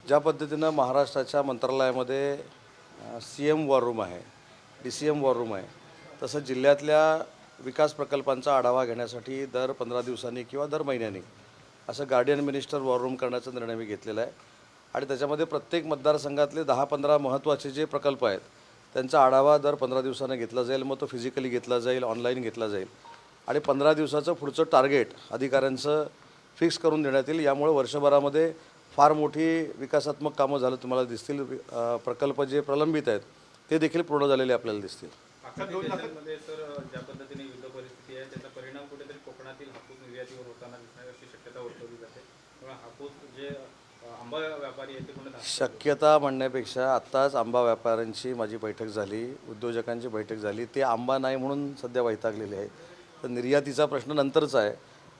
ज्या पद्धतीनं महाराष्ट्राच्या मंत्रालयामध्ये CM वॉर रूम आहे, DCM वॉर रूम आहे, तसं जिल्ह्यातल्या विकास प्रकल्पांचा आढावा घेण्यासाठी दर 15 दिवसांनी किंवा दर महिन्यानी असं गार्डियन मिनिस्टर वॉर रूम करण्याचा निर्णय मी घेतलेला आहे. आणि त्याच्यामध्ये प्रत्येक मतदारसंघातले 10-15 महत्त्वाचे जे प्रकल्प आहेत त्यांचा आढावा दर 15 दिवसांनी घेतला जाईल. मग तो फिजिकली घेतला जाईल, ऑनलाईन घेतला जाईल आणि 15 दिवसाचं पुढचं टार्गेट अधिकाऱ्यांचं फिक्स करून देण्यात येईल. यामुळे वर्षभरामध्ये फार मोठी विकासात्मक कामं झालं तुम्हाला दिसतील. प्रकल्प जे प्रलंबित आहेत ते देखील पूर्ण झालेले आपल्याला दिसतील. मध्ये सर ज्या पद्धतीने युद्ध परिस्थिती आहे त्याचा परिणाम कुठेतरी कोकणातील हापूस निर्यातीवर होताना दिसणार अशी शक्यता वर्तवली जाते. त्यामुळे हापूस जे आंबा व्यापारी आहेत ते कुठे शक्यता म्हणण्यापेक्षा आत्ताच आंबा व्यापाऱ्यांची माझी बैठक झाली, उद्योजकांची बैठक झाली. ते आंबा नाही म्हणून सध्या वैतागलेले आहे. तर निर्यातीचा प्रश्न नंतरचा आहे.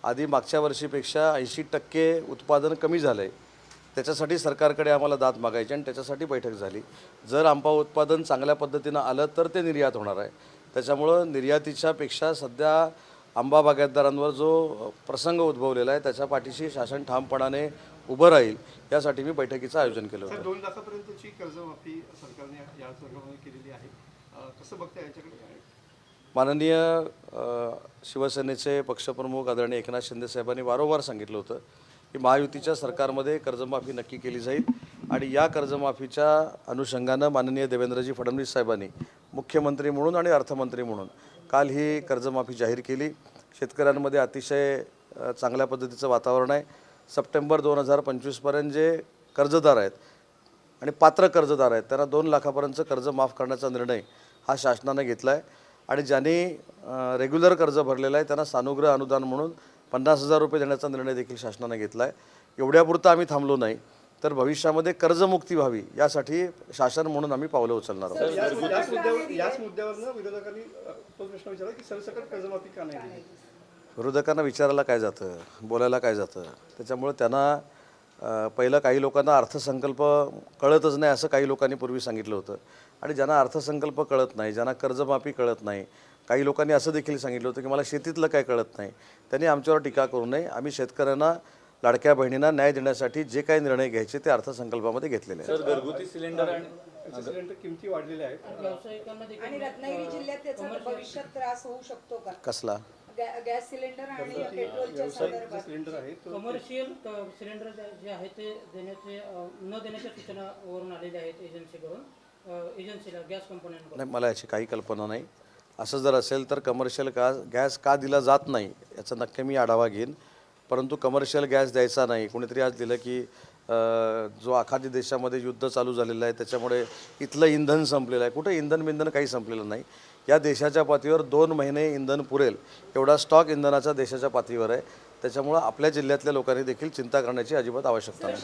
आधी मागच्या वर्षीपेक्षा 80% उत्पादन कमी झालं आहे. त्याच्यासाठी सरकारकडे आम्हाला दाद मागायची आणि त्याच्यासाठी बैठक झाली. जर आंबा उत्पादन चांगल्या पद्धतीनं आलं तर ते निर्यात होणार आहे. त्याच्यामुळं निर्यातीच्यापेक्षा सध्या आंबा बागायतदारांवर जो प्रसंग उद्भवलेला आहे त्याच्या पाठीशी शासन ठामपणाने उभं राहील यासाठी मी बैठकीचं आयोजन केलं होतं. 2 लाखापर्यंतची कर्जमाफी सरकारने या सरकारमध्ये केलेली आहे. कसं बघता याच्याकडे? माननीय शिवसेनेचे पक्षप्रमुख आदरणीय एकनाथ शिंदे साहेबांनी वारंवार सांगितलं होतं की महायुतीच्या सरकारमध्ये कर्जमाफी नक्की केली जाईल आणि या कर्जमाफीच्या अनुषंगानं माननीय देवेंद्रजी फडणवीस साहेबांनी मुख्यमंत्री म्हणून आणि अर्थमंत्री म्हणून काल ही कर्जमाफी जाहीर केली. शेतकऱ्यांमध्ये अतिशय चांगल्या पद्धतीचं वातावरण आहे. सप्टेंबर 2025पर्यंत जे कर्जदार आहेत आणि पात्र कर्जदार आहेत त्यांना 2 लाखापर्यंतचं कर्ज माफ करण्याचा निर्णय हा शासनाने घेतला आहे. आणि ज्यांनी रेग्युलर कर्ज भरलेलं आहे त्यांना सानुग्रह अनुदान म्हणून 50,000 रुपये देण्याचा निर्णय देखील शासनाने घेतला आहे. एवढ्यापुरतं आम्ही थांबलो नाही तर भविष्यामध्ये कर्जमुक्ती व्हावी यासाठी शासन म्हणून आम्ही पावलं उचलणार आहोत. याच मुद्द्यावरनं विरोधकांनी तो प्रश्न विचारला की सरसकट कर्जमाफी का नाही दिली? विरोधकांना विचारायला काय जातं, बोलायला काय जातं. त्याच्यामुळे त्यांना पहिलं काही लोकांना अर्थसंकल्प कळतच नाही असं काही लोकांनी पूर्वी सांगितलं होतं. आणि ज्यांना अर्थसंकल्प कळत नाही, ज्यांना कर्जमाफी कळत नाही, काही लोकांनी असं देखील सांगितलं होतं की मला शेतीतलं काय कळत नाही, त्यांनी आमच्यावर टीका करू नये. आम्ही शेतकऱ्यांना, लाडक्या बहिणींना न्याय देण्यासाठी जे काही निर्णय घ्यायचे ते अर्थसंकल्पामध्ये घेतलेले आहेत. सर घरगुती सिलेंडर आणि सिलेंडर किमती वाढलेल्या आहेत आणि रत्नागिरी जिल्ह्यात त्याचा भविष्यात त्रास होऊ शकतो का? कसला गॅस सिलेंडर आणि पेट्रोलच्या संदर्भात सिलेंडर आहे कमर्शियल सिलेंडर जे आहे ते न देण्याच्या सूचना वरून आलेल्या आहेत एजन्सीला गॅस कंपन्यांकडून. नाही, मला याची काही कल्पना नाही. असं जर असेल तर कमर्शियल गॅस का दिला जात नाही याचा नक्की मी आढावा घेईन. परंतु कमर्शियल गॅस द्यायचा नाही. कोणीतरी आज दिलं की जो आखाती देशामध्ये युद्ध चालू झालेलं आहे त्याच्यामुळे इथलं इंधन संपलेलं आहे. कुठं इंधन काही संपलेलं नाही. या देशाच्या पातळीवर 2 महिने इंधन पुरेल एवढा स्टॉक इंधनाचा देशाच्या पातळीवर आहे. त्याच्यामुळं आपल्या जिल्ह्यातल्या लोकांनी देखील चिंता करण्याची अजिबात आवश्यकता नाही.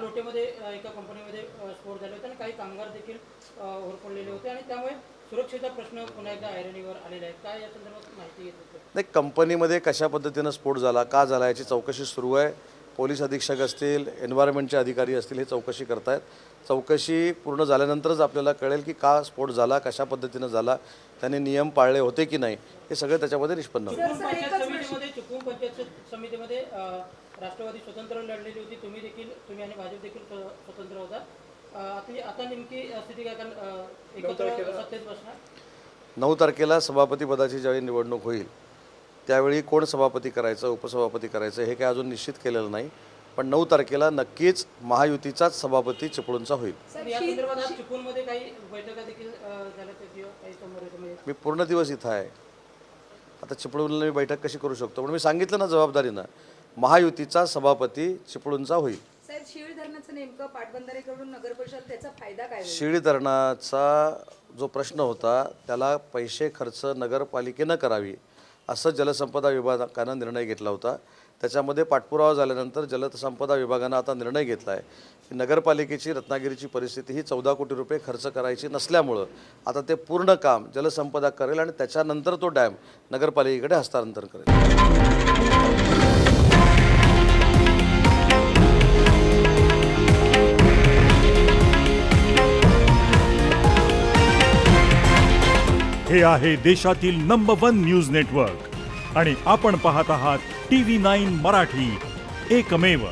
लोटेमध्ये एका कंपनीमध्ये स्फोट झाले होते आणि काही कामगार देखील होरपडलेले होते आणि त्यामुळे सुरक्षेचा प्रश्न पुन्हा एकदा ऐरणीवर आलेला आहे. काय या संदर्भात माहिती घेत होते? नाही, कंपनीमध्ये कशा पद्धतीनं स्फोट झाला, का झाला याची चौकशी सुरू आहे. पोलीस अधीक्षक असतील, एन्व्हायरमेंटचे अधिकारी असतील हे चौकशी करतायत. चौकशी पूर्ण झाल्यानंतरच आपल्याला कळेल की का स्फोट झाला, कशा पद्धतीनं झाला, त्यांनी नियम पाळले होते की नाही, हे सगळं त्याच्यामध्ये निष्पन्न होईल. चिपळूण पंचायत समितीमध्ये राष्ट्रवादी स्वतंत्र लढलेली होती. तुम्ही आणि भाजप देखील स्वतंत्र होता. आता नेमकी स्थिती काय? कारण एकत्र सत्तेत बसणार. 9 तारखेला सभापतीपदाची ज्यावेळी निवडणूक होईल त्यावेळी कोण सभापती करायचं, उपसभापती करायचं हे काय अजून निश्चित केलेलं नाही. पण 9 तारखेला नक्कीच महायुतीचाच सभापती चिपळूणचा होईल. या संदर्भात चिपळूणमध्ये काही बैठका देखील झाल्या किंवा काही समोर मी पूर्ण दिवस इथं आहे. आता चिपळूणला मी बैठक कशी करू शकतो? पण मी सांगितलं ना जबाबदारीनं, महायुतीचा सभापती चिपळूणचा होईल. साहेब, शिळी धरणाचं नेमकं पाटबंधारेकडून नगर परिषद त्याचा फायदा काय होईल? शिळी धरणाचा जो प्रश्न होता त्याला पैसे खर्च नगरपालिकेनं करावी असं जलसंपदा विभागानं निर्णय घेतला होता. त्याच्यामध्ये पाठपुरावा झाल्यानंतर जलसंपदा विभागानं आता निर्णय घेतला आहे की नगरपालिकेची रत्नागिरीची परिस्थिती ही 14 कोटी रुपये खर्च करायची नसल्यामुळं आता ते पूर्ण काम जलसंपदा करेल आणि त्याच्यानंतर तो डॅम नगरपालिकेकडे हस्तांतरण करेल. हे आहे देशातील नंबर 1 न्यूज नेटवर्क आणि आपण पाहत आहात TV9 मराठी, एकमेव